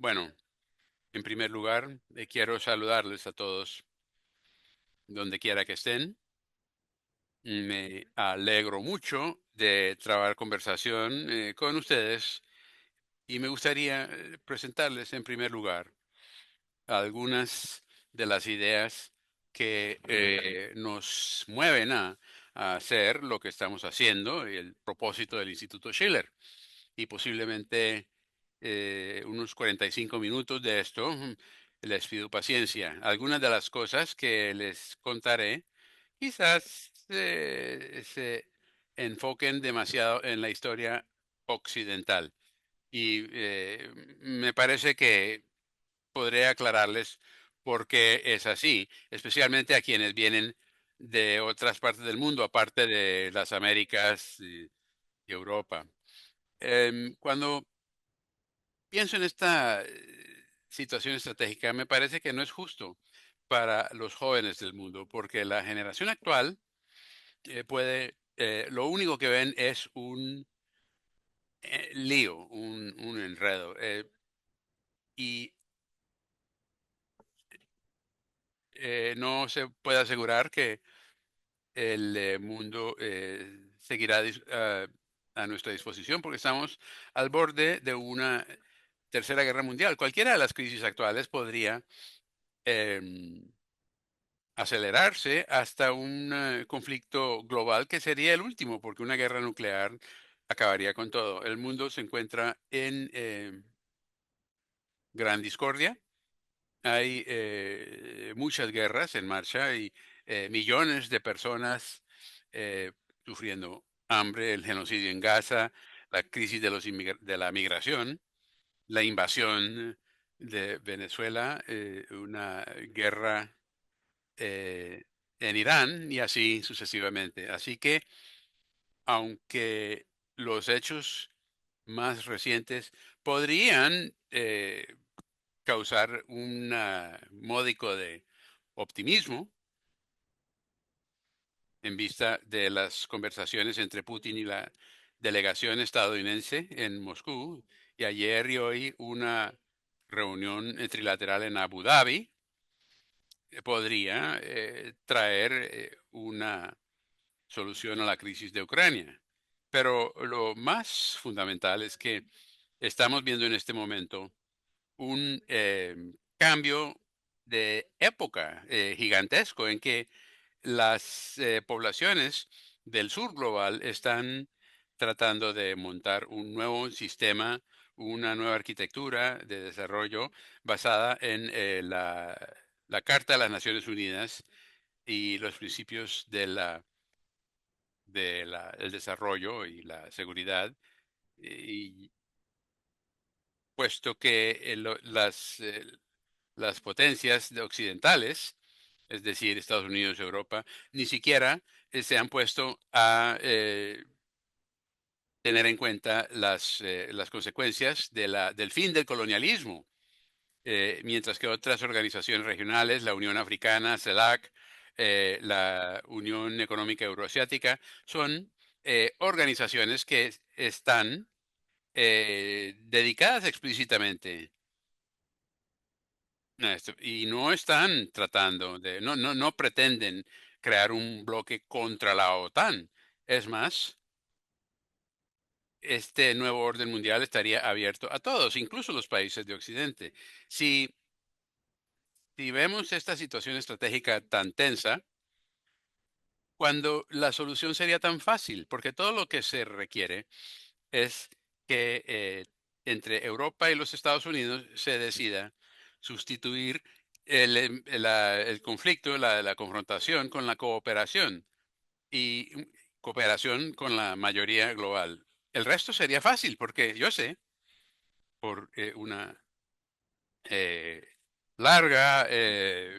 Bueno, en primer lugar, quiero saludarles a todos, donde quiera que estén. Me alegro mucho de trabar conversación con ustedes y me gustaría presentarles en primer lugar algunas de las ideas que nos mueven a hacer lo que estamos haciendo, y el propósito del Instituto Schiller. Y posiblemente unos 45 minutos de esto. Les pido paciencia. Algunas de las cosas que les contaré quizás se enfoquen demasiado en la historia occidental. Y me parece que podré aclararles por qué es así, especialmente a quienes vienen de otras partes del mundo, aparte de las Américas y Europa. Cuando pienso en esta situación estratégica, me parece que no es justo para los jóvenes del mundo, porque la generación actual lo único que ven es un lío, un enredo, y no se puede asegurar que el mundo seguirá a nuestra disposición, porque estamos al borde de una tercera guerra mundial. Cualquiera de las crisis actuales podría em, acelerarse hasta un conflicto global que sería el último, porque una guerra nuclear acabaría con todo. El mundo se encuentra en gran discordia. Hay muchas guerras en marcha y millones de personas eh, sufriendo hambre, el genocidio en Gaza, la crisis de, de la migración, la invasión de Venezuela, una guerra eh, en Irán y así sucesivamente. Así que, aunque los hechos más recientes podrían causar un módico de optimismo en vista de las conversaciones entre Putin y la delegación estadounidense en Moscú, y ayer y hoy una reunión trilateral en Abu Dhabi, podría traer una solución a la crisis de Ucrania. Pero lo más fundamental es que estamos viendo en este momento un cambio de época gigantesco en que las poblaciones del sur global están tratando de montar un nuevo sistema, una nueva arquitectura de desarrollo basada en la Carta de las Naciones Unidas y los principios el desarrollo y la seguridad, y puesto que las potencias occidentales, es decir, Estados Unidos y Europa, ni siquiera se han puesto a tener en cuenta las consecuencias del fin del colonialismo, mientras que otras organizaciones regionales, la Unión Africana, CELAC, la Unión Económica Euroasiática, son organizaciones que están dedicadas explícitamente a esto, y no están tratando no pretenden crear un bloque contra la OTAN. Es más, este nuevo orden mundial estaría abierto a todos, incluso los países de Occidente. Si, si vemos esta situación estratégica tan tensa, cuando la solución sería tan fácil, porque todo lo que se requiere es que entre Europa y los Estados Unidos se decida sustituir el conflicto, la confrontación con la cooperación, y cooperación con la mayoría global. El resto sería fácil, porque yo sé, por una eh, larga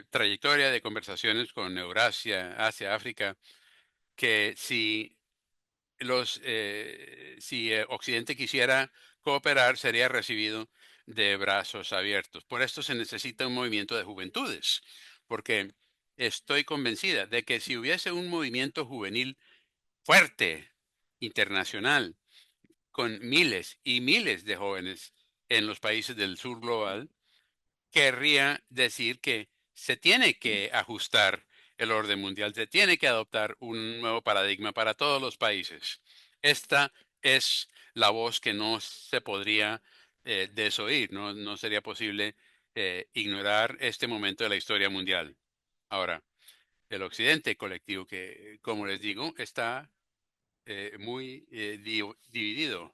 trayectoria de conversaciones con Eurasia, Asia, África, que si Occidente quisiera cooperar, sería recibido de brazos abiertos. Por esto se necesita un movimiento de juventudes, porque estoy convencida de que si hubiese un movimiento juvenil fuerte, internacional, con miles y miles de jóvenes en los países del sur global, querría decir que se tiene que ajustar el orden mundial, se tiene que adoptar un nuevo paradigma para todos los países. Esta es la voz que no se podría desoír, no sería posible ignorar este momento de la historia mundial. Ahora, el occidente colectivo, que como les digo, está muy dividido.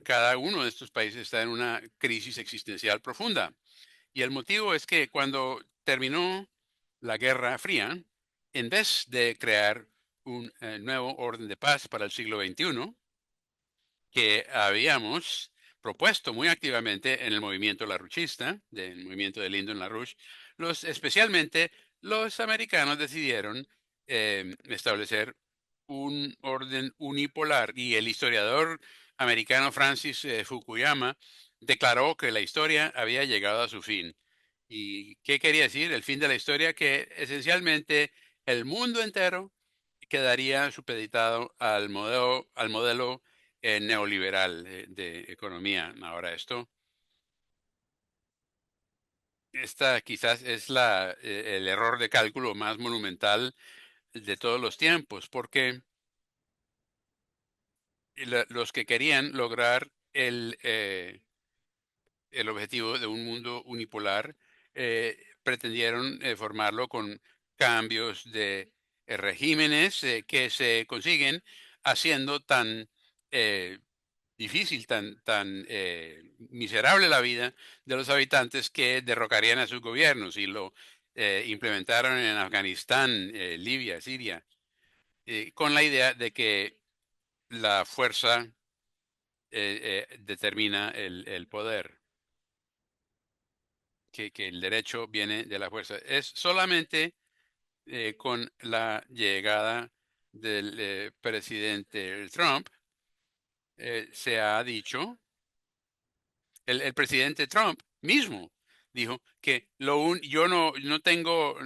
Cada uno de estos países está en una crisis existencial profunda. Y el motivo es que cuando terminó la Guerra Fría, en vez de crear un nuevo orden de paz para el siglo XXI, que habíamos propuesto muy activamente en el movimiento larouchista, del movimiento de Lyndon LaRouche, especialmente los americanos decidieron establecer un orden unipolar y el historiador americano Francis Fukuyama declaró que la historia había llegado a su fin. ¿Y qué quería decir? El fin de la historia, que esencialmente el mundo entero quedaría supeditado al modelo neoliberal de economía. Ahora esta quizás es el error de cálculo más monumental de todos los tiempos, porque los que querían lograr el objetivo de un mundo unipolar, pretendieron formarlo con cambios de regímenes que se consiguen haciendo tan eh, difícil, tan miserable la vida de los habitantes que derrocarían a sus gobiernos y lo implementaron en Afganistán, Libia, Siria, con la idea de que la fuerza determina el poder. Que el derecho viene de la fuerza. Es solamente con la llegada del presidente Trump, se ha dicho, el presidente Trump mismo dijo que yo no tengo,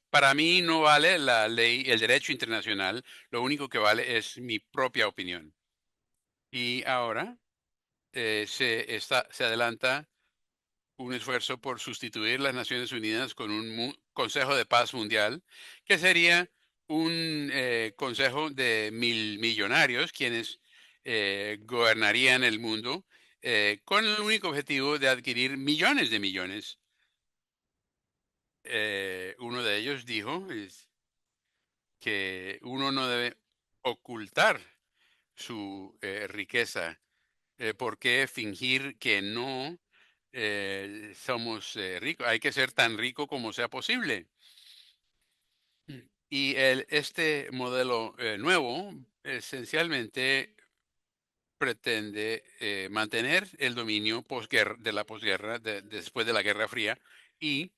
para mí no vale la ley, el derecho internacional, lo único que vale es mi propia opinión. Y ahora se adelanta un esfuerzo por sustituir las Naciones Unidas con un Consejo de Paz Mundial, que sería un consejo de mil millonarios quienes gobernarían el mundo con el único objetivo de adquirir millones de millones. Uno de ellos dijo que uno no debe ocultar su riqueza. ¿Por qué fingir que no somos ricos? Hay que ser tan rico como sea posible. Y este modelo nuevo esencialmente pretende mantener el dominio de la posguerra, después de la Guerra Fría, y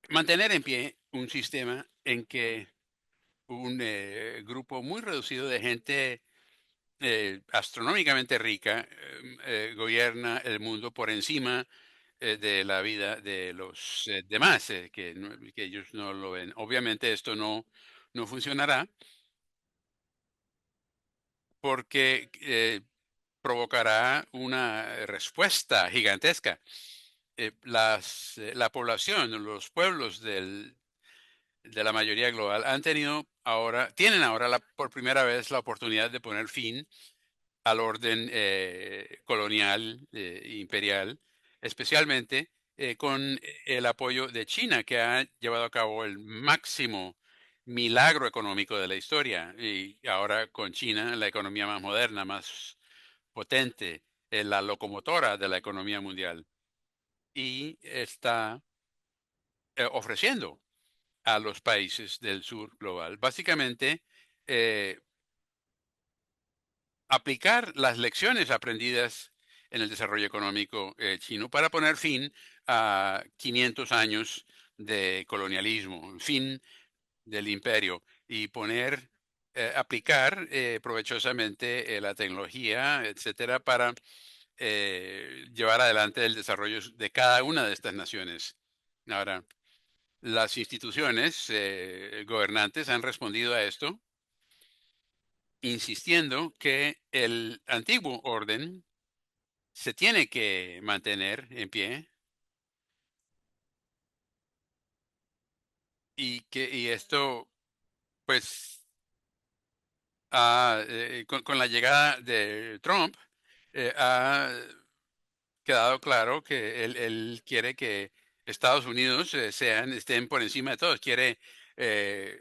mantener en pie un sistema en que un grupo muy reducido de gente astronómicamente rica gobierna el mundo por encima de la vida de los demás, que ellos no lo ven. Obviamente esto no funcionará porque provocará una respuesta gigantesca. La población, los pueblos de la mayoría global tienen ahora por primera vez la oportunidad de poner fin al orden colonial imperial, especialmente con el apoyo de China, que ha llevado a cabo el máximo milagro económico de la historia. Y ahora con China, la economía más moderna, más potente, la locomotora de la economía mundial. Y está ofreciendo a los países del sur global, básicamente, eh, aplicar las lecciones aprendidas en el desarrollo económico chino para poner fin a 500 años de colonialismo, fin del imperio y aplicar provechosamente la tecnología, etcétera, para llevar adelante el desarrollo de cada una de estas naciones. Ahora, las instituciones gobernantes han respondido a esto insistiendo que el antiguo orden se tiene que mantener en pie y esto, pues, con la llegada de Trump, ha quedado claro que él quiere que Estados Unidos estén por encima de todos. Quiere eh,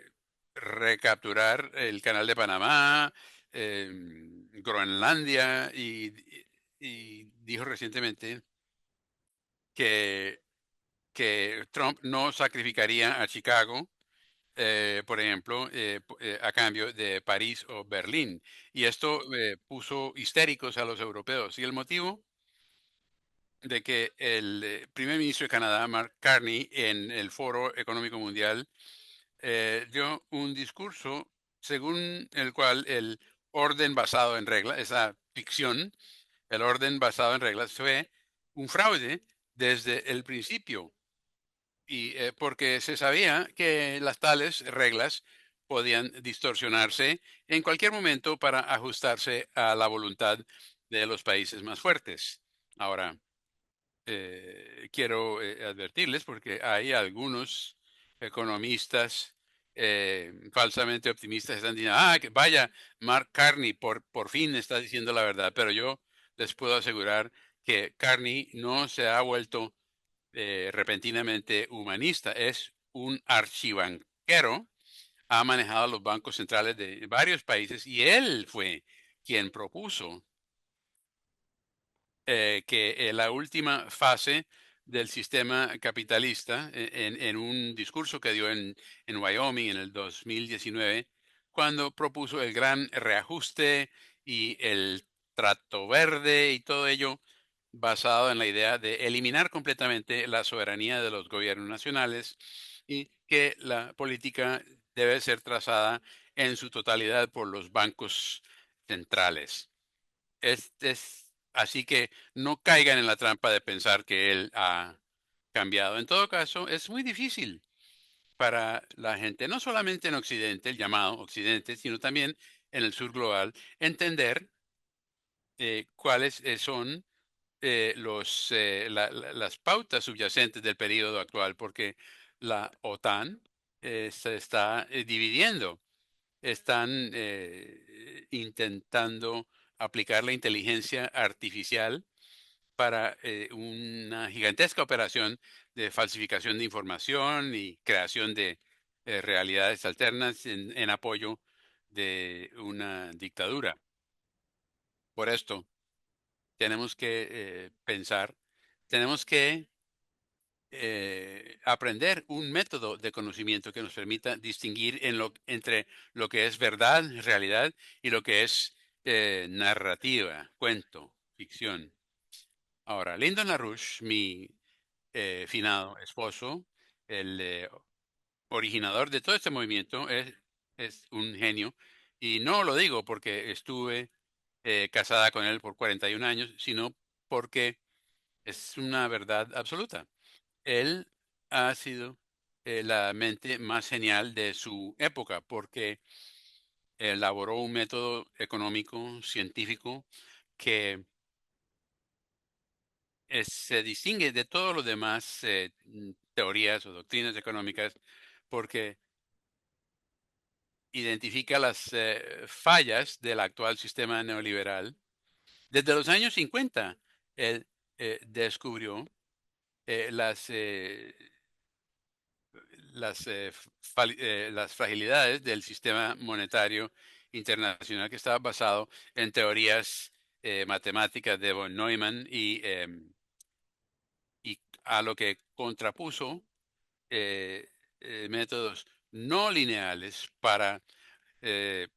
recapturar el Canal de Panamá, Groenlandia y dijo recientemente que, que Trump no sacrificaría a Chicago, por ejemplo, a cambio de París o Berlín. Y esto puso histéricos a los europeos. Y el motivo de que el primer ministro de Canadá, Mark Carney, en el Foro Económico Mundial, dio un discurso según el cual el orden basado en reglas, esa ficción, el orden basado en reglas, fue un fraude desde el principio. Y porque se sabía que las tales reglas podían distorsionarse en cualquier momento para ajustarse a la voluntad de los países más fuertes. Ahora, quiero advertirles porque hay algunos economistas falsamente optimistas que están diciendo, que vaya, Mark Carney por fin está diciendo la verdad, pero yo les puedo asegurar que Carney no se ha vuelto repentinamente humanista, es un archibanquero, ha manejado los bancos centrales de varios países y él fue quien propuso que la última fase del sistema capitalista, en un discurso que dio en Wyoming en el 2019, cuando propuso el gran reajuste y el trato verde y todo ello basado en la idea de eliminar completamente la soberanía de los gobiernos nacionales y que la política debe ser trazada en su totalidad por los bancos centrales. Así que no caigan en la trampa de pensar que él ha cambiado. En todo caso, es muy difícil para la gente, no solamente en Occidente, el llamado Occidente, sino también en el sur global, entender cuáles son las pautas subyacentes del periodo actual, porque la OTAN se está dividiendo. Están intentando aplicar la inteligencia artificial para una gigantesca operación de falsificación de información y creación de realidades alternas en apoyo de una dictadura. Por esto, tenemos que pensar, tenemos que aprender un método de conocimiento que nos permita distinguir entre lo que es verdad, realidad, y lo que es narrativa, cuento, ficción. Ahora, Lyndon LaRouche, mi finado esposo, el originador de todo este movimiento, es un genio. Y no lo digo porque estuve casada con él por 41 años, sino porque es una verdad absoluta. Él ha sido la mente más genial de su época porque elaboró un método económico, científico, que se distingue de todos los demás teorías o doctrinas económicas porque identifica las fallas del actual sistema neoliberal. Desde los años 50, él descubrió las las fragilidades del sistema monetario internacional que estaba basado en teorías matemáticas de von Neumann y a lo que contrapuso eh, métodos no lineales para eh,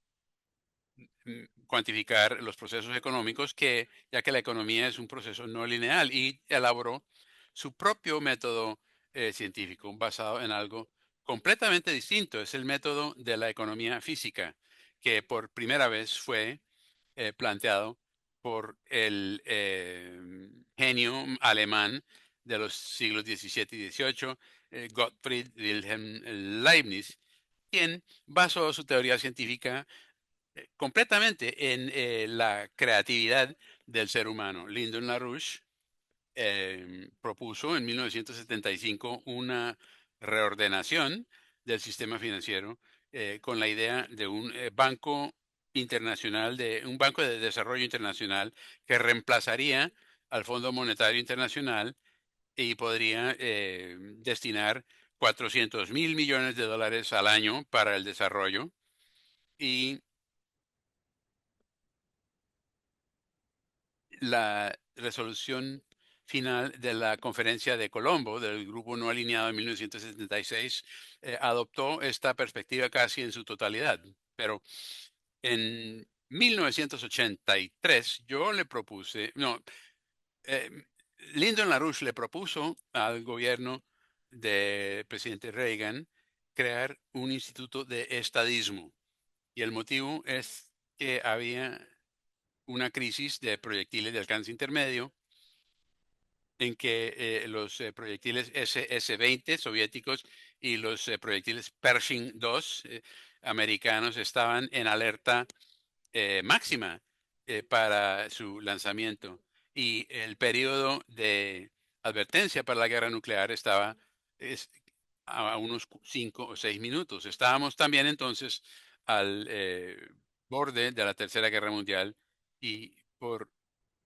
cuantificar los procesos económicos, ya que la economía es un proceso no lineal, y elaboró su propio método científico basado en algo completamente distinto. Es el método de la economía física, que por primera vez fue planteado por el genio alemán de los siglos XVII y XVIII, Gottfried Wilhelm Leibniz, quien basó su teoría científica completamente en la creatividad del ser humano. Lyndon LaRouche propuso en 1975 una reordenación del sistema financiero con la idea de un banco internacional, de un banco de desarrollo internacional que reemplazaría al Fondo Monetario Internacional y podría destinar 400.000 millones de dólares al año para el desarrollo y la resolución final de la Conferencia de Colombo, del Grupo No Alineado en 1976, adoptó esta perspectiva casi en su totalidad. Pero en 1983 yo le propuse, no, eh, Lyndon LaRouche le propuso al gobierno del presidente Reagan crear un instituto de estadismo. Y el motivo es que había una crisis de proyectiles de alcance intermedio en que los proyectiles SS-20 soviéticos y los proyectiles Pershing 2 americanos estaban en alerta máxima para su lanzamiento y el periodo de advertencia para la guerra nuclear estaba es, a unos 5 o 6 minutos. Estábamos también entonces al borde de la Tercera Guerra Mundial y por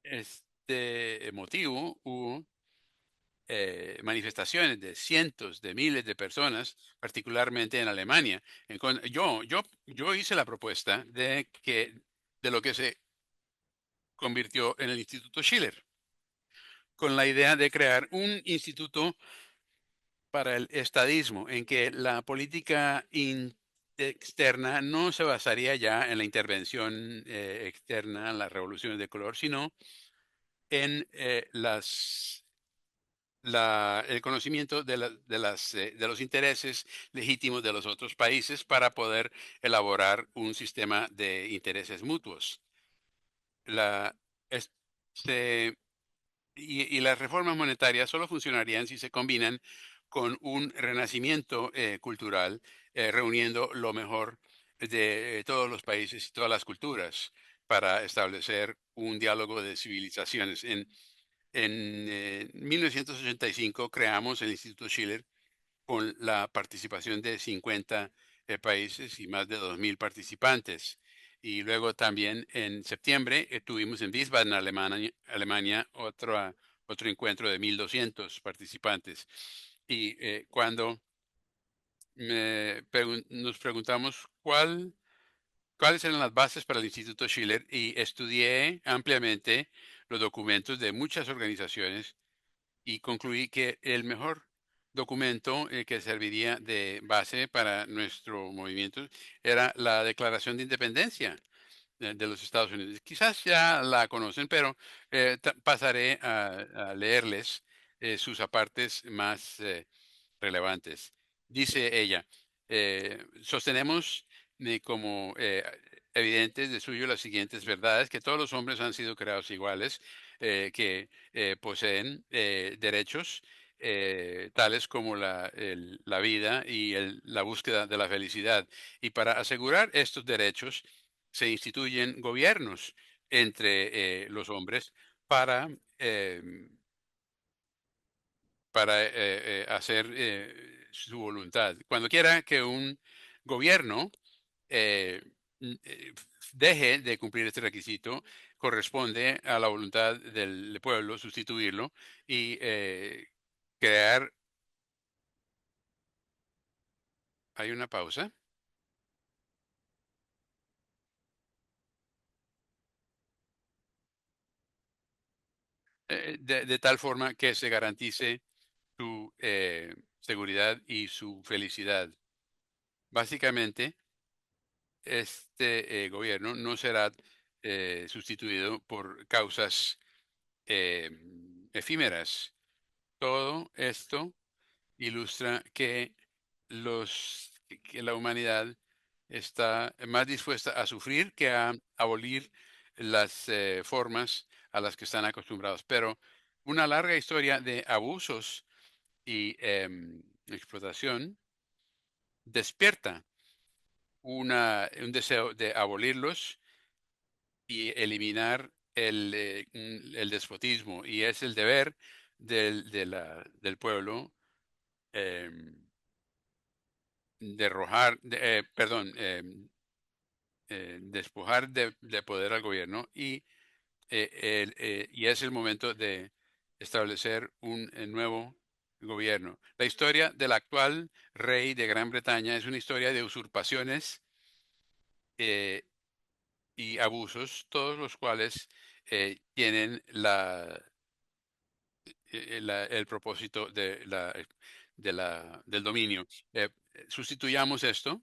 este motivo hubo manifestaciones de cientos de miles de personas, particularmente en Alemania. Yo hice la propuesta de lo que se convirtió en el Instituto Schiller, con la idea de crear un instituto para el estadismo, en que la política externa no se basaría ya en la intervención externa, en las revoluciones de color, sino en el conocimiento de los intereses legítimos de los otros países para poder elaborar un sistema de intereses mutuos. La, es- se- y las reformas monetarias solo funcionarían si se combinan con un renacimiento cultural, reuniendo lo mejor de todos los países y todas las culturas para establecer un diálogo de civilizaciones. En 1985 creamos el Instituto Schiller con la participación de 50 países y más de 2.000 participantes. Y luego también en septiembre tuvimos en Wiesbaden, Alemania, otro encuentro de 1.200 participantes. Y cuando nos preguntamos cuáles eran las bases para el Instituto Schiller y estudié ampliamente los documentos de muchas organizaciones y concluí que el mejor documento que serviría de base para nuestro movimiento era la Declaración de Independencia de los Estados Unidos. Quizás ya la conocen, pero pasaré a leerles sus apartes más relevantes. Dice ella, sostenemos como evidentes de suyo las siguientes verdades, que todos los hombres han sido creados iguales, que poseen derechos tales como la vida y la búsqueda de la felicidad. Y para asegurar estos derechos se instituyen gobiernos entre los hombres para eh, hacer su voluntad. Cuando quiera que un gobierno eh, deje de cumplir este requisito, corresponde a la voluntad del pueblo sustituirlo y crear, hay una pausa, de tal forma que se garantice su seguridad y su felicidad. Básicamente, este gobierno no será sustituido por causas eh, efímeras. Todo esto ilustra que que la humanidad está más dispuesta a sufrir que a abolir las formas a las que están acostumbrados. Pero una larga historia de abusos y explotación despierta un deseo de abolirlos y eliminar el despotismo, y es el deber del pueblo, em, despojar de poder al gobierno y es el momento de establecer un nuevo gobierno. La historia del actual rey de Gran Bretaña es una historia de usurpaciones eh, y abusos, todos los cuales tienen el propósito del dominio. Sustituyamos esto.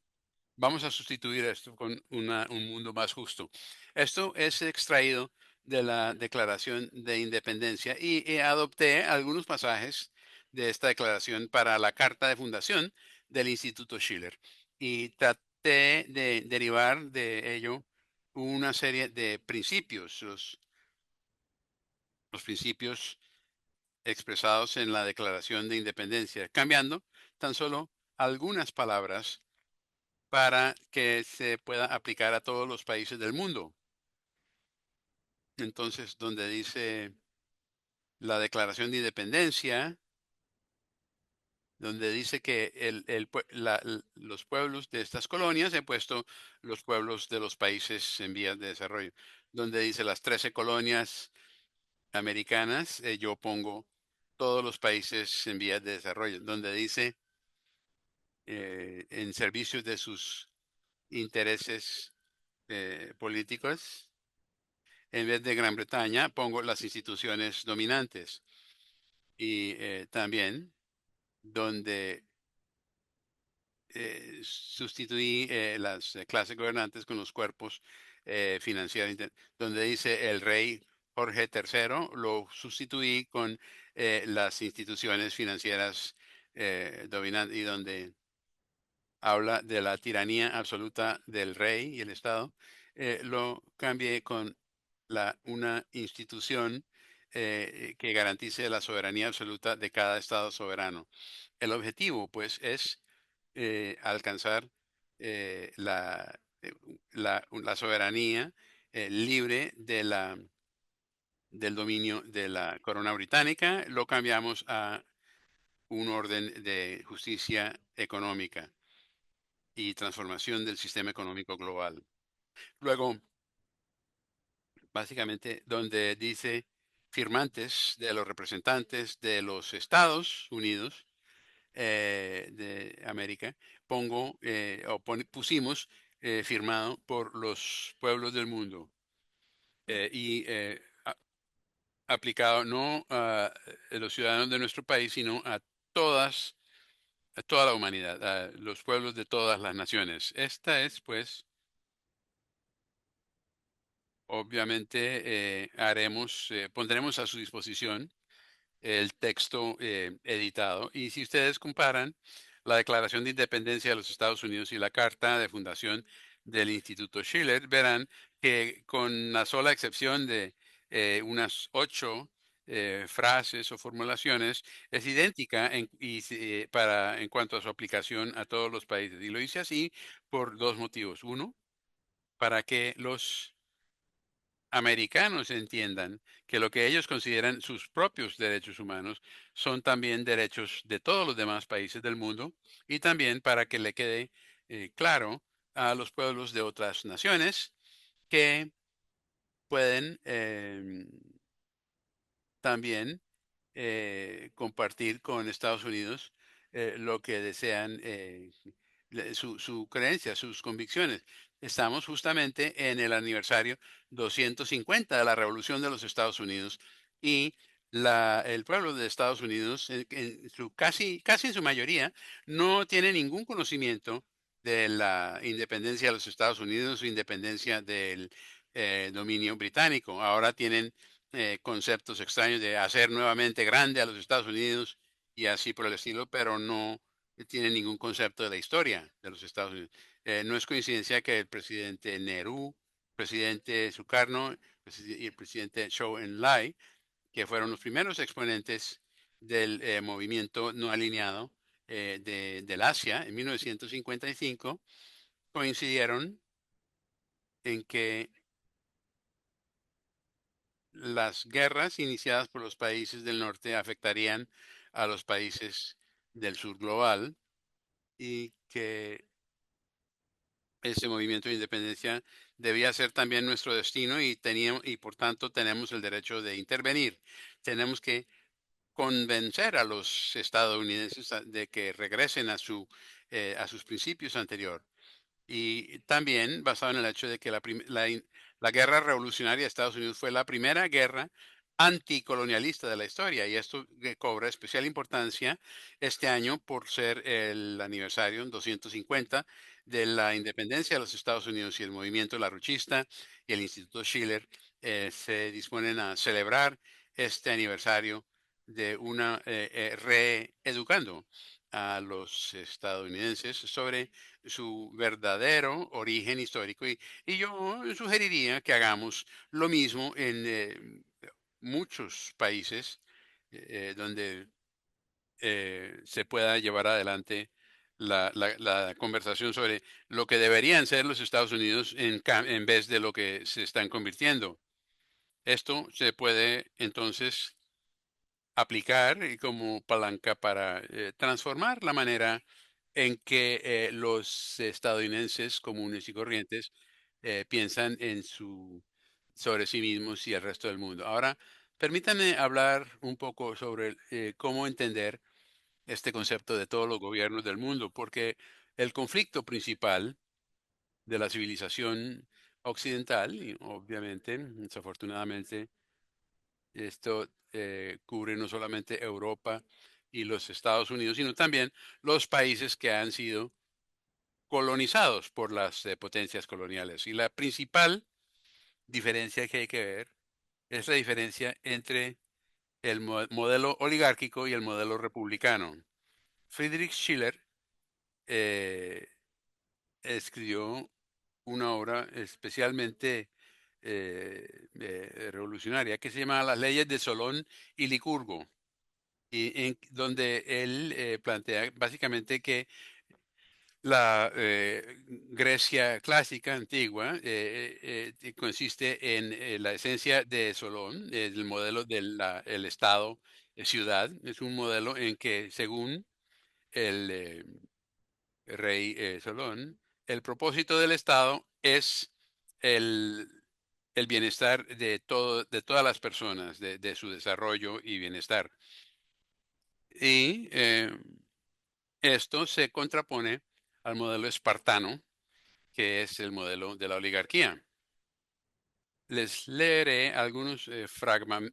Vamos a sustituir esto con un mundo más justo. Esto es extraído de la Declaración de Independencia y adopté algunos pasajes de esta declaración para la carta de fundación del Instituto Schiller y traté de derivar de ello una serie de principios, los principios expresados en la Declaración de Independencia, cambiando tan solo algunas palabras para que se pueda aplicar a todos los países del mundo. Entonces, donde dice la Declaración de Independencia, donde dice que los pueblos de estas colonias, he puesto los pueblos de los países en vías de desarrollo, donde dice las 13 colonias americanas, yo pongo todos los países en vías de desarrollo, donde dice en servicio de sus intereses políticos. En vez de Gran Bretaña, pongo las instituciones dominantes y también donde sustituí las clases gobernantes con los cuerpos financieros, donde dice el rey Jorge III, lo sustituí con las instituciones financieras dominantes y donde habla de la tiranía absoluta del rey y el Estado, lo cambié con una institución que garantice la soberanía absoluta de cada Estado soberano. El objetivo, pues, es alcanzar la soberanía libre del dominio de la corona británica. Lo cambiamos a un orden de justicia económica y transformación del sistema económico global. Luego, básicamente, donde dice firmantes de los representantes de los Estados Unidos de América, pusimos firmado por los pueblos del mundo y aplicado no a los ciudadanos de nuestro país, sino a toda la humanidad, a los pueblos de todas las naciones. Esta es, pues, obviamente pondremos a su disposición el texto editado. Y si ustedes comparan la Declaración de Independencia de los Estados Unidos y la Carta de Fundación del Instituto Schiller, verán que con la sola excepción de unas 8 frases o formulaciones, es idéntica en cuanto a su aplicación a todos los países. Y lo hice así por dos motivos. Uno, para que los americanos entiendan que lo que ellos consideran sus propios derechos humanos son también derechos de todos los demás países del mundo y también para que le quede claro a los pueblos de otras naciones que pueden también compartir con Estados Unidos lo que desean, su creencia, sus convicciones. Estamos justamente en el aniversario 250 de la Revolución de los Estados Unidos y el pueblo de Estados Unidos, casi en su mayoría, no tiene ningún conocimiento de la independencia de los Estados Unidos o independencia del dominio británico. Ahora tienen conceptos extraños de hacer nuevamente grande a los Estados Unidos y así por el estilo, pero no tiene ningún concepto de la historia de los Estados Unidos. No es coincidencia que el presidente Nehru, presidente Sukarno y el presidente Zhou Enlai, que fueron los primeros exponentes del movimiento no alineado del Asia en 1955, coincidieron en que las guerras iniciadas por los países del norte afectarían a los países del sur global y que ese movimiento de independencia debía ser también nuestro destino y teníamos, y por tanto tenemos el derecho de intervenir. Tenemos que convencer a los estadounidenses de que regresen a sus principios anteriores. Y también basado en el hecho de que la guerra revolucionaria de Estados Unidos fue la primera guerra anticolonialista de la historia y esto cobra especial importancia este año por ser el aniversario 250 de la independencia de los Estados Unidos y el movimiento laruchista y el Instituto Schiller se disponen a celebrar este aniversario de una reeducando a los estadounidenses sobre su verdadero origen histórico. Y yo sugeriría que hagamos lo mismo en muchos países donde se pueda llevar adelante la conversación sobre lo que deberían ser los Estados Unidos en vez de lo que se están convirtiendo. Esto se puede entonces aplicar como palanca para transformar la manera en que los estadounidenses comunes y corrientes piensan sobre sí mismos y el resto del mundo. Ahora, permítanme hablar un poco sobre cómo entender este concepto de todos los gobiernos del mundo, porque el conflicto principal de la civilización occidental, y obviamente, desafortunadamente, esto cubre no solamente Europa y los Estados Unidos, sino también los países que han sido colonizados por las potencias coloniales. Y la principal diferencia que hay que ver es la diferencia entre el modelo oligárquico y el modelo republicano. Friedrich Schiller eh, escribió una obra especialmente revolucionaria que se llama Las leyes de Solón y Licurgo, y donde él plantea básicamente que la Grecia clásica antigua consiste en la esencia de Solón, el modelo del Estado ciudad. Es un modelo en que, según el rey Solón, el propósito del Estado es el, el bienestar de todas las personas, de su desarrollo y bienestar. Y esto se contrapone al modelo espartano, que es el modelo de la oligarquía. Les leeré algunos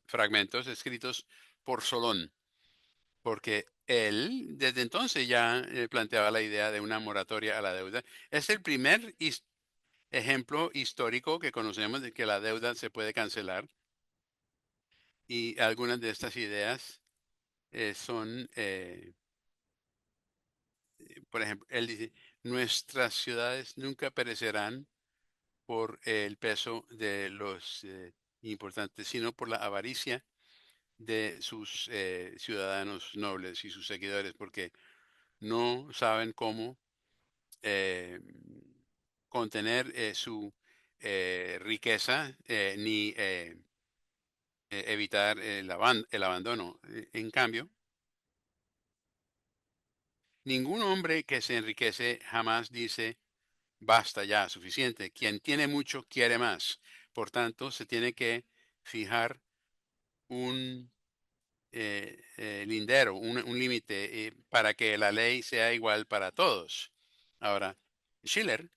fragmentos escritos por Solón, porque él desde entonces ya planteaba la idea de una moratoria a la deuda. Es el primer ejemplo histórico que conocemos de que la deuda se puede cancelar y algunas de estas ideas son, por ejemplo, él dice, nuestras ciudades nunca perecerán por el peso de los importantes, sino por la avaricia de sus ciudadanos nobles y sus seguidores, porque no saben cómo eh, contener su riqueza ni evitar el abandono. En cambio, ningún hombre que se enriquece jamás dice, basta ya, suficiente. Quien tiene mucho quiere más. Por tanto, se tiene que fijar un lindero, un límite para que la ley sea igual para todos. Ahora, Schiller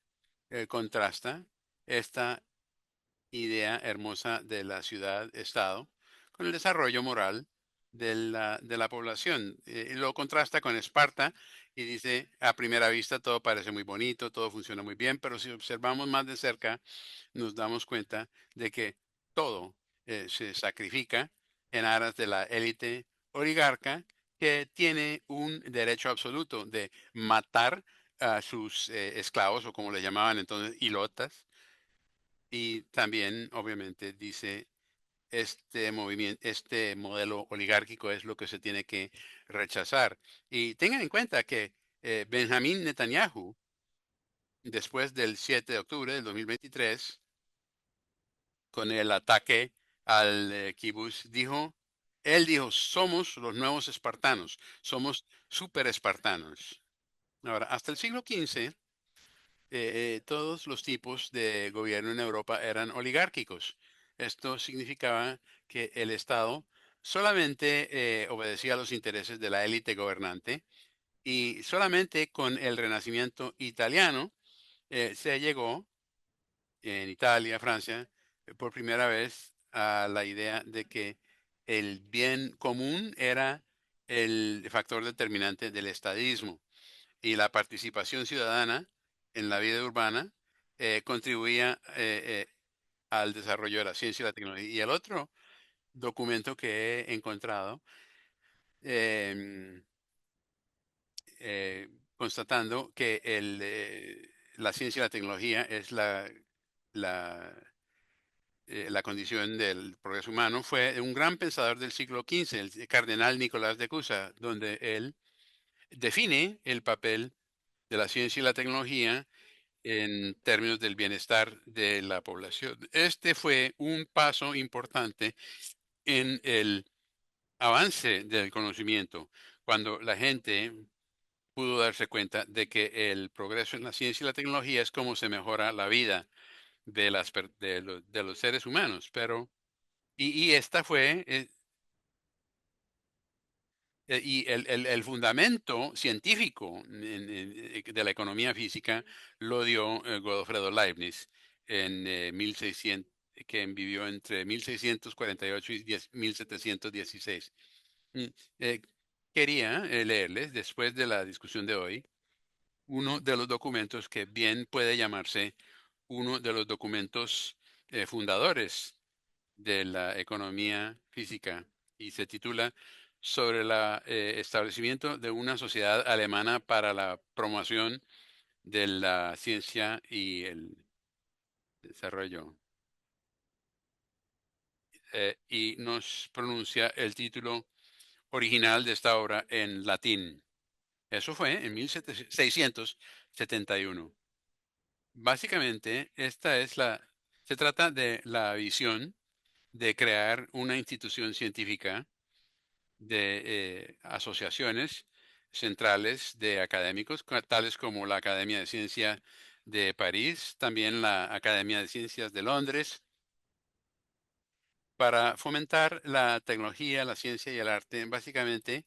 contrasta esta idea hermosa de la ciudad-estado con el desarrollo moral de la población. Lo contrasta con Esparta y dice, a primera vista todo parece muy bonito, todo funciona muy bien, pero si observamos más de cerca, nos damos cuenta de que todo se sacrifica en aras de la élite oligarca que tiene un derecho absoluto de matar a sus esclavos, o como le llamaban entonces, ilotas, y también, obviamente, dice, este movimiento, este modelo oligárquico es lo que se tiene que rechazar. Y tengan en cuenta que Benjamín Netanyahu después del 7 de octubre del 2023, con el ataque al kibutz, él dijo, somos los nuevos espartanos, somos super espartanos. Ahora, hasta el siglo XV, todos los tipos de gobierno en Europa eran oligárquicos. Esto significaba que el Estado solamente obedecía a los intereses de la élite gobernante y solamente con el Renacimiento italiano se llegó en Italia, Francia, por primera vez a la idea de que el bien común era el factor determinante del estadismo y la participación ciudadana en la vida urbana contribuía al desarrollo de la ciencia y la tecnología. Y el otro documento que he encontrado em, constatando que la ciencia y la tecnología es la, la condición del progreso humano, fue un gran pensador del siglo XV, el cardenal Nicolás de Cusa, donde él define el papel de la ciencia y la tecnología en términos del bienestar de la población. Este fue un paso importante en el avance del conocimiento, cuando la gente pudo darse cuenta de que el progreso en la ciencia y la tecnología es cómo se mejora la vida de los seres humanos. Pero, y esta fue, y el fundamento científico de la economía física lo dio Godofredo Leibniz en 1600, que vivió entre 1648 y 1716. Mm, eh, Quería leerles, después de la discusión de hoy, uno de los documentos que bien puede llamarse uno de los documentos fundadores de la economía física y se titula Sobre el establecimiento de una sociedad alemana para la promoción de la ciencia y el desarrollo. Y nos pronuncia el título original de esta obra en latín. Eso fue en 1671. Básicamente, se trata de la visión de crear una institución científica de asociaciones centrales de académicos, tales como la Academia de Ciencia de París, también la Academia de Ciencias de Londres, para fomentar la tecnología, la ciencia y el arte, básicamente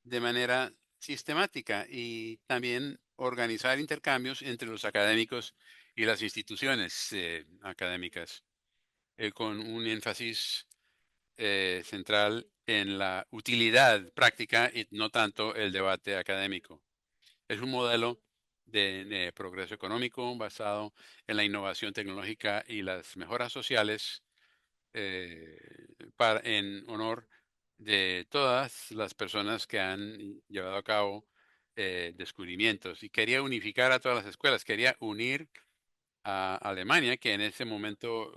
de manera sistemática y también organizar intercambios entre los académicos y las instituciones académicas, con un énfasis central en la utilidad práctica y no tanto el debate académico. Es un modelo de progreso económico basado en la innovación tecnológica y las mejoras sociales en honor de todas las personas que han llevado a cabo descubrimientos. Y quería unificar a todas las escuelas, quería unir a Alemania, que en ese momento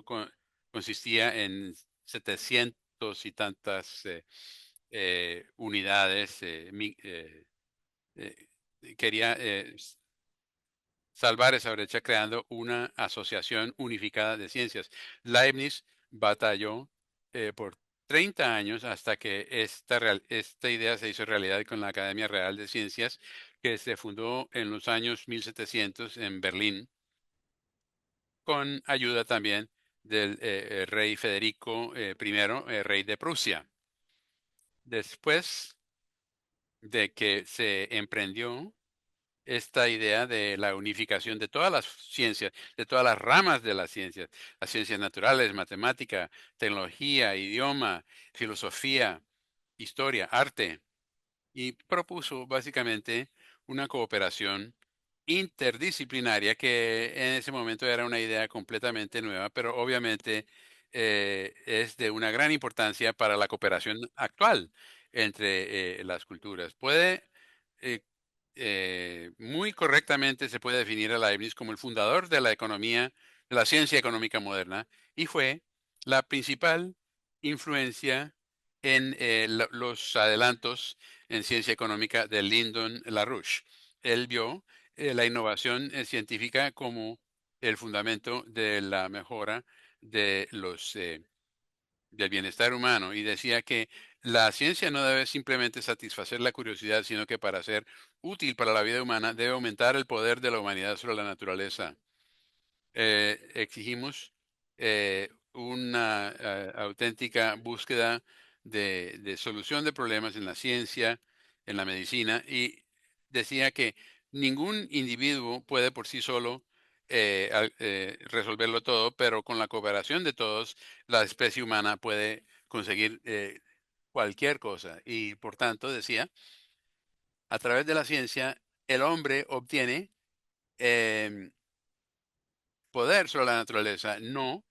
consistía en 700 y tantas unidades. Eh, Quería salvar esa brecha creando una asociación unificada de ciencias. Leibniz batalló por 30 años hasta que esta idea se hizo realidad con la Academia Real de Ciencias, que se fundó en los años 1700 en Berlín, con ayuda también del rey Federico I, rey de Prusia. Después de que se emprendió esta idea de la unificación de todas las ciencias, de todas las ramas de las ciencias naturales, matemática, tecnología, idioma, filosofía, historia, arte, y propuso básicamente una cooperación interdisciplinaria que en ese momento era una idea completamente nueva, pero obviamente es de una gran importancia para la cooperación actual entre las culturas. Eh, Muy correctamente se puede definir a Leibniz como el fundador de la economía, de la ciencia económica moderna, y fue la principal influencia en los adelantos en ciencia económica de Lyndon LaRouche. Él vio la innovación científica como el fundamento de la mejora de del bienestar humano, y decía que la ciencia no debe simplemente satisfacer la curiosidad, sino que para ser útil para la vida humana debe aumentar el poder de la humanidad sobre la naturaleza. Exigimos una auténtica búsqueda de solución de problemas en la ciencia, en la medicina, y decía que ningún individuo puede por sí solo resolverlo todo, pero con la cooperación de todos, la especie humana puede conseguir cualquier cosa. Y por tanto, decía, a través de la ciencia, el hombre obtiene em, poder sobre la naturaleza, no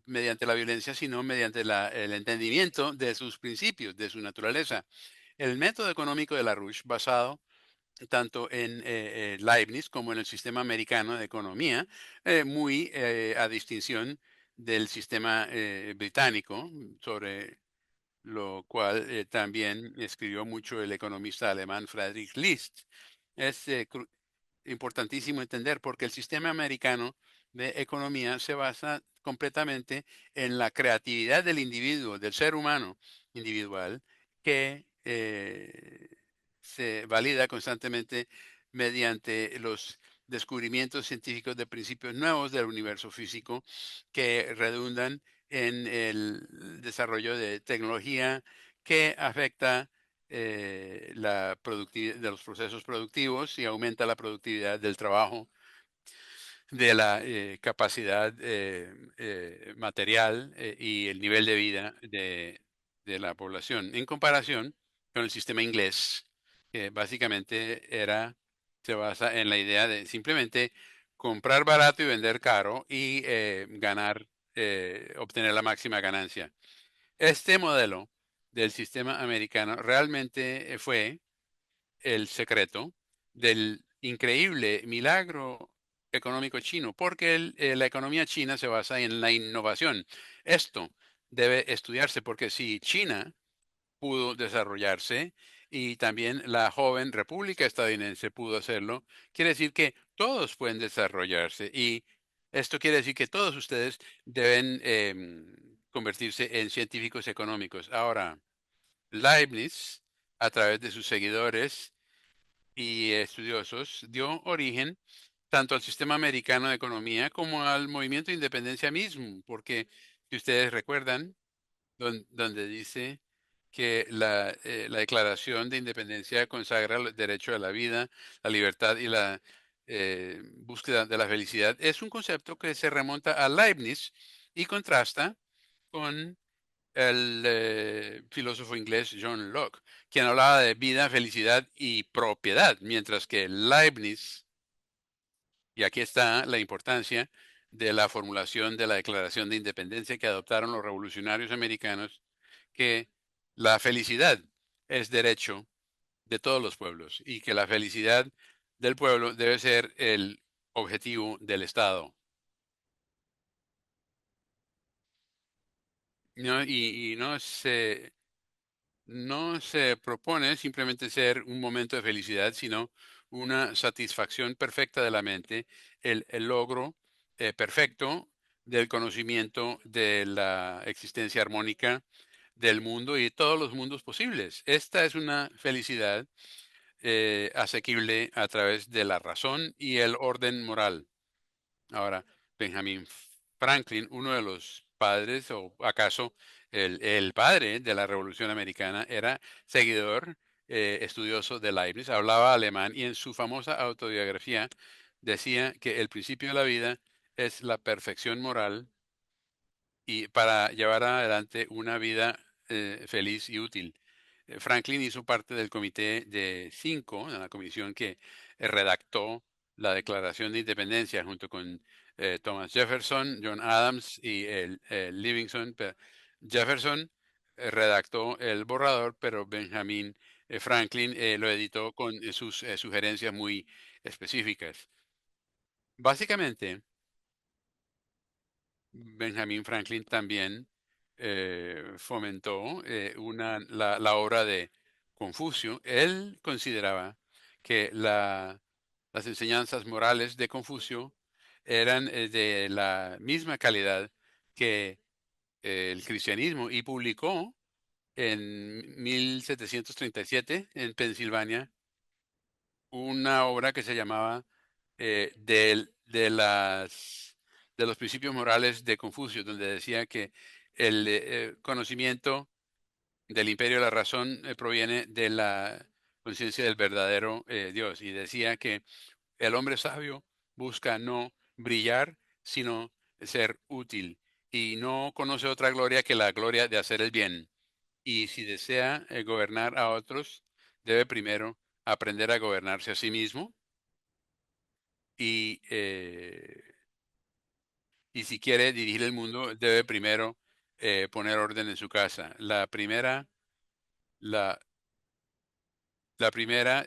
mediante la violencia, sino mediante el entendimiento de sus principios, de su naturaleza. El método económico de LaRouche, basado tanto en Leibniz como en el sistema americano de economía, muy a distinción del sistema británico, sobre lo cual también escribió mucho el economista alemán Friedrich List. Es importantísimo entender, porque el sistema americano de economía se basa completamente en la creatividad del individuo, del ser humano individual, que se valida constantemente mediante los descubrimientos científicos de principios nuevos del universo físico que redundan en el desarrollo de tecnología que afecta la productividad de los procesos productivos y aumenta la productividad del trabajo, de la capacidad material y el nivel de vida de la población, en comparación con el sistema inglés, que básicamente se basa en la idea de simplemente comprar barato y vender caro y obtener la máxima ganancia. Este modelo del sistema americano realmente fue el secreto del increíble milagro económico chino, porque la economía china se basa en la innovación. Esto debe estudiarse porque si China pudo desarrollarse y también la joven República Estadounidense pudo hacerlo, quiere decir que todos pueden desarrollarse, y esto quiere decir que todos ustedes deben convertirse en científicos económicos. Ahora, Leibniz, a través de sus seguidores y estudiosos, dio origen tanto al sistema americano de economía como al movimiento de independencia mismo, porque si ustedes recuerdan, donde dice que la Declaración de Independencia consagra el derecho a la vida, la libertad y la búsqueda de la felicidad, es un concepto que se remonta a Leibniz y contrasta con el filósofo inglés John Locke, quien hablaba de vida, felicidad y propiedad, mientras que Leibniz, y aquí está la importancia de la formulación de la Declaración de Independencia que adoptaron los revolucionarios americanos, que la felicidad es derecho de todos los pueblos y que la felicidad del pueblo debe ser el objetivo del Estado. ¿No? Y no se propone simplemente ser un momento de felicidad, sino una satisfacción perfecta de la mente, el logro perfecto del conocimiento de la existencia armónica del mundo y todos los mundos posibles. Esta es una felicidad asequible a través de la razón y el orden moral. Ahora, Benjamin Franklin, uno de los padres, o acaso el padre de la Revolución Americana, era seguidor estudioso de Leibniz, hablaba alemán y en su famosa autobiografía decía que el principio de la vida es la perfección moral y para llevar adelante una vida feliz y útil. Franklin hizo parte del comité de cinco, de la comisión que redactó la Declaración de Independencia junto con Thomas Jefferson, John Adams y Livingston. Jefferson redactó el borrador, pero Benjamin Franklin lo editó con sus sugerencias muy específicas. Básicamente, Benjamin Franklin también fomentó la obra de Confucio. Él consideraba que las enseñanzas morales de Confucio eran de la misma calidad que el cristianismo y publicó en 1737 en Pensilvania una obra que se llamaba de los principios morales de Confucio, donde decía que el conocimiento del imperio de la razón proviene de la conciencia del verdadero Dios. Y decía que el hombre sabio busca no brillar, sino ser útil. Y no conoce otra gloria que la gloria de hacer el bien. Y si desea gobernar a otros, debe primero aprender a gobernarse a sí mismo. Y, y si quiere dirigir el mundo, debe primero poner orden en su casa. La, la primera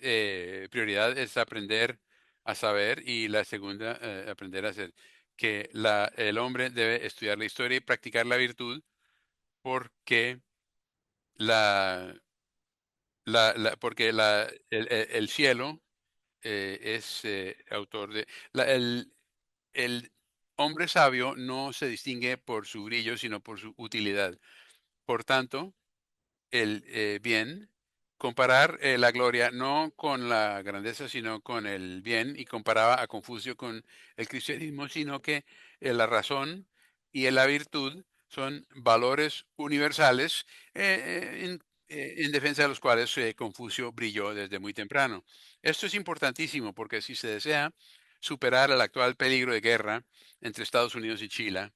prioridad es aprender a saber y la segunda, aprender a hacer. Que el hombre debe estudiar la historia y practicar la virtud porque la, porque el cielo es autor de... el hombre sabio no se distingue por su brillo, sino por su utilidad. Por tanto, el bien, comparar la gloria no con la grandeza, sino con el bien, y comparaba a Confucio con el cristianismo, sino que la razón y la virtud son valores universales en defensa de los cuales Confucio brilló desde muy temprano. Esto es importantísimo porque si se desea superar el actual peligro de guerra entre Estados Unidos y China,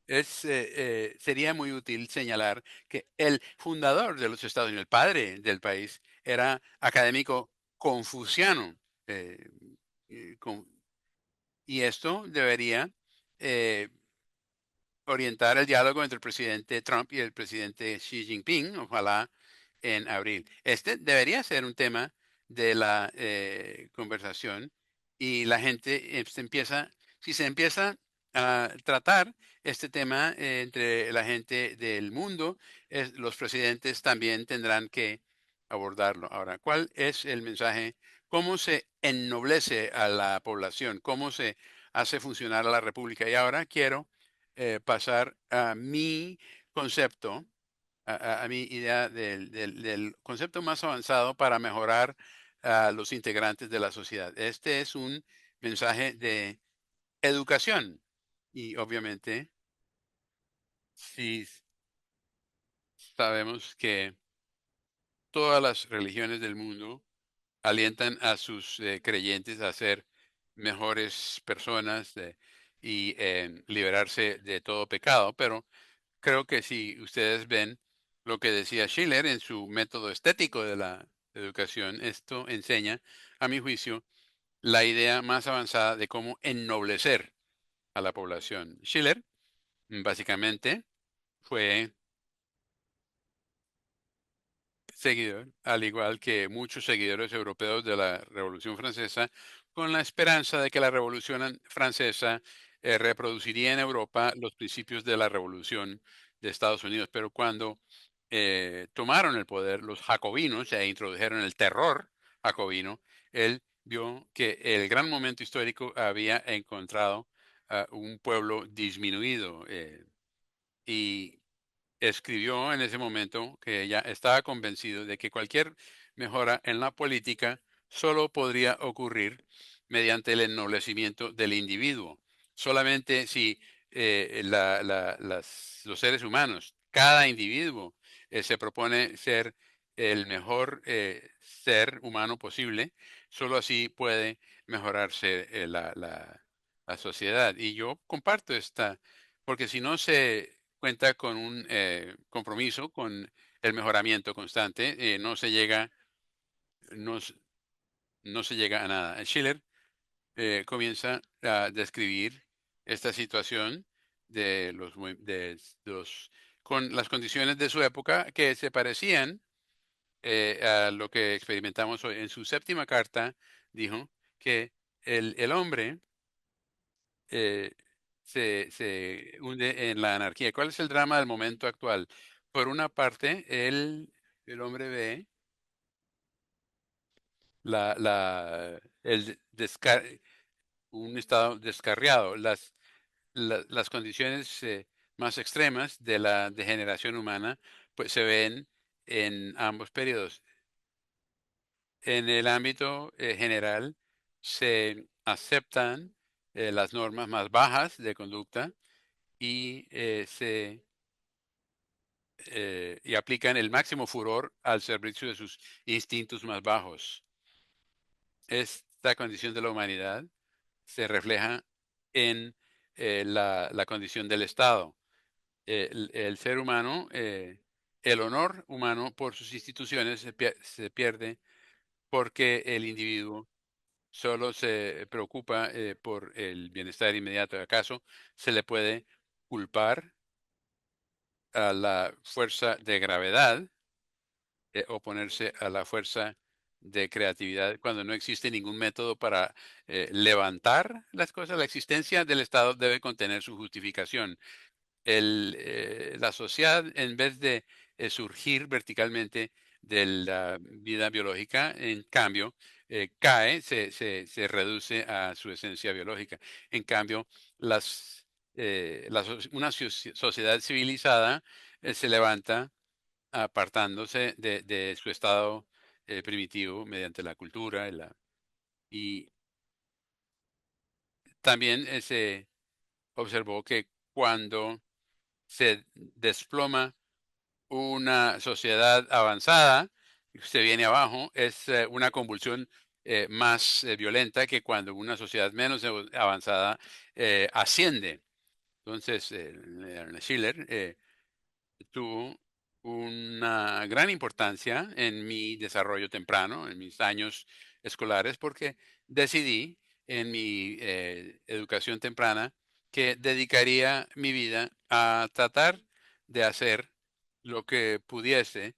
sería muy útil señalar que el fundador de los Estados Unidos, el padre del país, era académico confuciano. eh, eh, con- y esto debería eh, orientar el diálogo entre el presidente Trump y el presidente Xi Jinping, ojalá en abril. Este debería ser un tema de la conversación y la gente si se empieza a tratar este tema entre la gente del mundo, los presidentes también tendrán que abordarlo. Ahora, ¿cuál es el mensaje? ¿Cómo se ennoblece a la población? ¿Cómo se hace funcionar a la República? Y ahora quiero pasar a mi concepto, a mi idea del concepto más avanzado para mejorar a los integrantes de la sociedad. Este es un mensaje de educación y obviamente si sabemos que todas las religiones del mundo alientan a sus creyentes a ser mejores personas y liberarse de todo pecado, pero creo que si ustedes ven lo que decía Schiller en su método estético de la educación, esto enseña, a mi juicio, la idea más avanzada de cómo ennoblecer a la población. Schiller, básicamente, fue seguidor, al igual que muchos seguidores europeos de la Revolución Francesa, con la esperanza de que la Revolución Francesa reproduciría en Europa los principios de la Revolución de Estados Unidos. Pero cuando tomaron el poder los jacobinos e introdujeron el terror jacobino, él vio que el gran momento histórico había encontrado un pueblo disminuido y escribió en ese momento que ella estaba convencido de que cualquier mejora en la política solo podría ocurrir mediante el ennoblecimiento del individuo. Solamente si los seres humanos, cada individuo, se propone ser el mejor ser humano posible, solo así puede mejorarse la sociedad. Y yo comparto porque si no se cuenta con un compromiso con el mejoramiento constante, no, s- no se llega a nada. Schiller comienza a describir esta situación con las condiciones de su época que se parecían a lo que experimentamos hoy. En su séptima carta dijo que el hombre eh, se hunde en la anarquía. ¿Cuál es el drama del momento actual? Por una parte, el hombre ve el un estado descarriado. Las condiciones más extremas de la degeneración humana pues se ven en ambos periodos. En el ámbito general se aceptan las normas más bajas de conducta y y aplican el máximo furor al servicio de sus instintos más bajos. Esta condición de la humanidad se refleja en la condición del Estado. El ser humano, el honor humano por sus instituciones se pierde porque el individuo solo se preocupa por el bienestar inmediato. ¿Acaso se le puede culpar a la fuerza de gravedad, oponerse a la fuerza de creatividad cuando no existe ningún método para levantar las cosas? La existencia del Estado debe contener su justificación. La sociedad, en vez de surgir verticalmente de la vida biológica, en cambio, cae, se reduce a su esencia biológica. En cambio, una sociedad civilizada se levanta apartándose de su estado primitivo mediante la cultura y también se observó que cuando se desploma una sociedad avanzada, se viene abajo, es una convulsión más violenta que cuando una sociedad menos avanzada asciende. Entonces, Schiller tuvo una gran importancia en mi desarrollo temprano, en mis años escolares, porque decidí en mi educación temprana que dedicaría mi vida a tratar de hacer lo que pudiese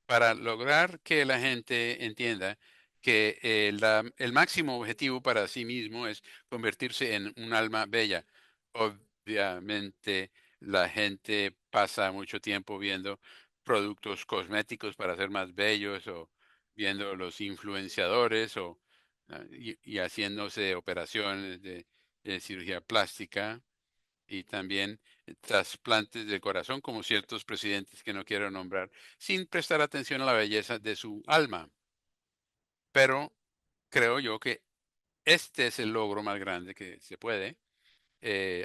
para lograr que la gente entienda que el máximo objetivo para sí mismo es convertirse en un alma bella. Obviamente, la gente pasa mucho tiempo viendo productos cosméticos para ser más bellos o viendo los influenciadores y haciéndose operaciones de cirugía plástica y también trasplantes del corazón, como ciertos presidentes que no quiero nombrar, sin prestar atención a la belleza de su alma. Pero creo yo que este es el logro más grande que se puede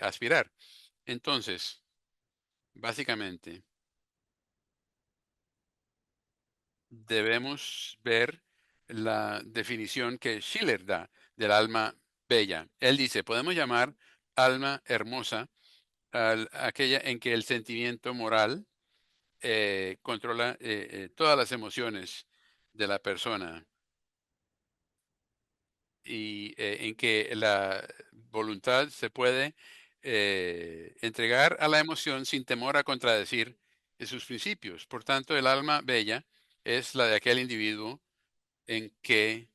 aspirar. Entonces, básicamente, debemos ver la definición que Schiller da del alma bella. Él dice, podemos llamar alma hermosa aquella en que el sentimiento moral controla todas las emociones de la persona y en que la voluntad se puede entregar a la emoción sin temor a contradecir sus principios. Por tanto, el alma bella es la de aquel individuo en que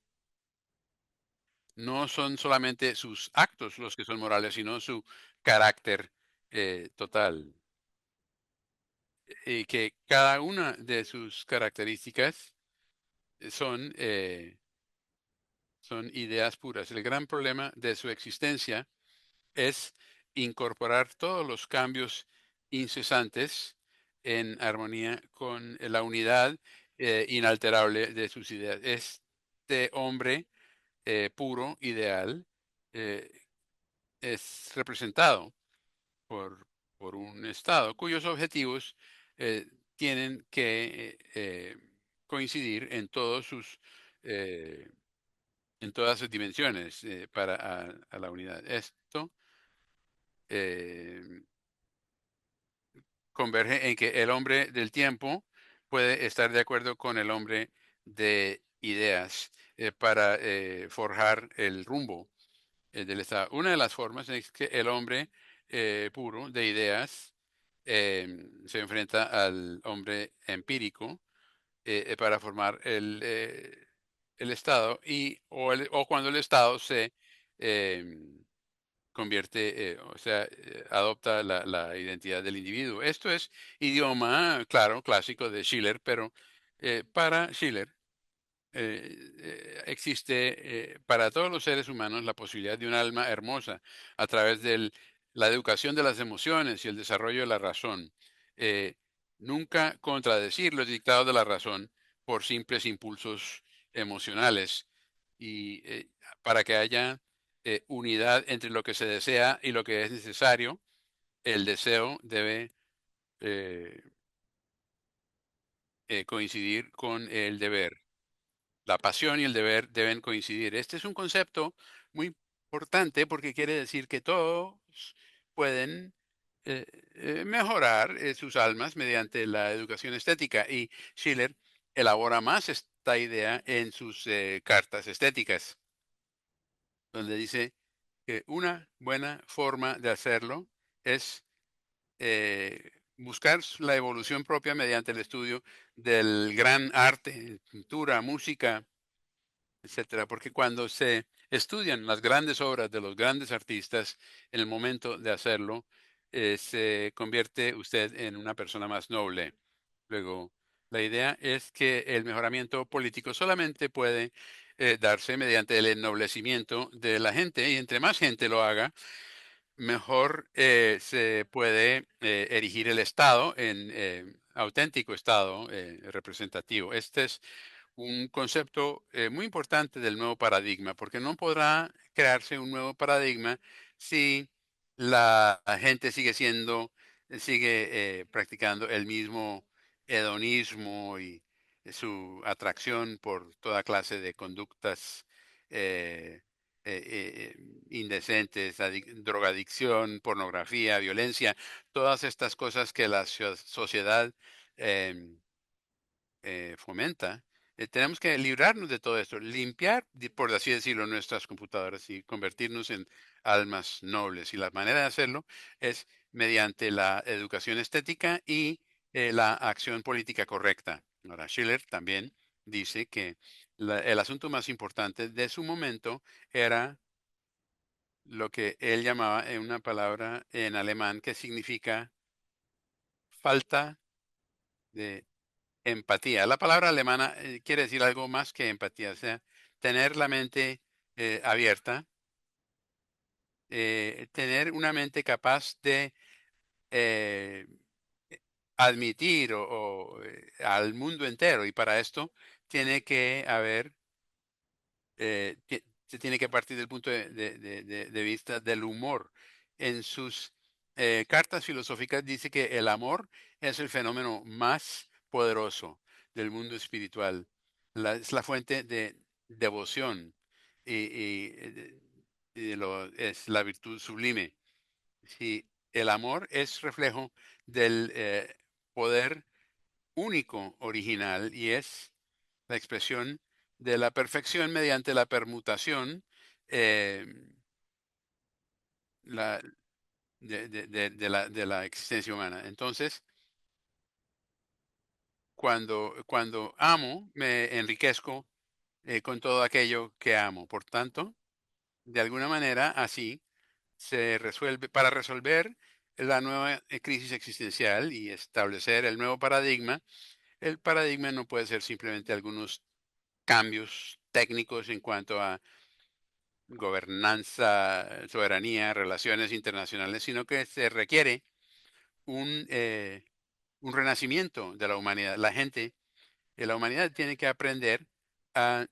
no son solamente sus actos los que son morales, sino su carácter total. Y que cada una de sus características son ideas puras. El gran problema de su existencia es incorporar todos los cambios incesantes en armonía con la unidad inalterable de sus ideas. Este hombre puro, ideal, eh, es representado por, por un Estado cuyos objetivos tienen que coincidir eh, en todas sus dimensiones para a la unidad. Esto eh, converge en que el hombre del tiempo puede estar de acuerdo con el hombre de ideas para forjar el rumbo del Estado. Una de las formas es que el hombre puro de ideas se enfrenta al hombre empírico para formar el Estado o cuando el Estado se convierte, o sea, adopta la identidad del individuo. Esto es idioma, claro, clásico de Schiller, pero para Schiller existe para todos los seres humanos la posibilidad de un alma hermosa a través de la educación de las emociones y el desarrollo de la razón. Eh, Nunca contradecir los dictados de la razón por simples impulsos emocionales y para que haya unidad entre lo que se desea y lo que es necesario, el deseo debe eh, coincidir con el deber. La pasión y el deber deben coincidir. Este es un concepto muy importante porque quiere decir que todos pueden eh, mejorar sus almas mediante la educación estética. Y Schiller elabora más esta idea en sus cartas estéticas, donde dice que una buena forma de hacerlo es buscar la evolución propia mediante el estudio del gran arte, pintura, música, etcétera, porque cuando se estudian las grandes obras de los grandes artistas, en el momento de hacerlo, se convierte usted en una persona más noble. Luego, la idea es que el mejoramiento político solamente puede darse mediante el ennoblecimiento de la gente, y entre más gente lo haga, mejor se puede erigir el Estado en auténtico Estado representativo. Este es un concepto muy importante del nuevo paradigma, porque no podrá crearse un nuevo paradigma si la gente sigue practicando el mismo hedonismo y su atracción por toda clase de conductas eh, indecentes, drogadicción, pornografía, violencia, todas estas cosas que la sociedad em, fomenta. Tenemos que librarnos de todo esto, limpiar, por así decirlo, nuestras computadoras y convertirnos en almas nobles. Y la manera de hacerlo es mediante la educación estética y la acción política correcta. Ahora, Schiller también dice que el asunto más importante de su momento era lo que él llamaba en una palabra en alemán que significa falta de empatía. La palabra alemana quiere decir algo más que empatía, o sea, tener la mente abierta, tener una mente capaz de eh, admitir al mundo entero. Y para esto tiene que haber se tiene que partir del punto de vista del humor. En sus cartas filosóficas dice que el amor es el fenómeno más poderoso del mundo espiritual. Es la fuente de devoción es la virtud sublime. Si el amor es reflejo del poder único original y es la expresión de la perfección mediante la permutación eh, la, de la existencia humana. Entonces, cuando amo, me enriquezco con todo aquello que amo. Por tanto, de alguna manera, así se resuelve, para resolver la nueva crisis existencial y establecer el nuevo paradigma, el paradigma no puede ser simplemente algunos cambios técnicos en cuanto a gobernanza, soberanía, relaciones internacionales, sino que se requiere un, eh, un renacimiento de la humanidad. La humanidad tiene que aprender a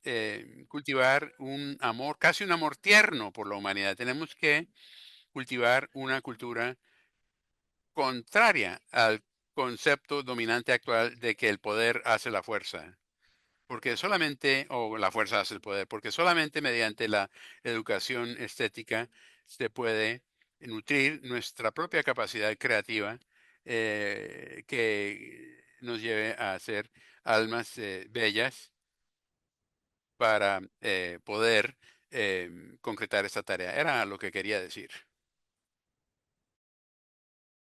cultivar un amor, casi un amor tierno por la humanidad. Tenemos que cultivar una cultura contraria al concepto dominante actual de que el poder hace la fuerza. Porque solamente, o la fuerza hace el poder, porque solamente mediante la educación estética se puede nutrir nuestra propia capacidad creativa que nos lleve a ser almas bellas para poder concretar esta tarea. Era lo que quería decir.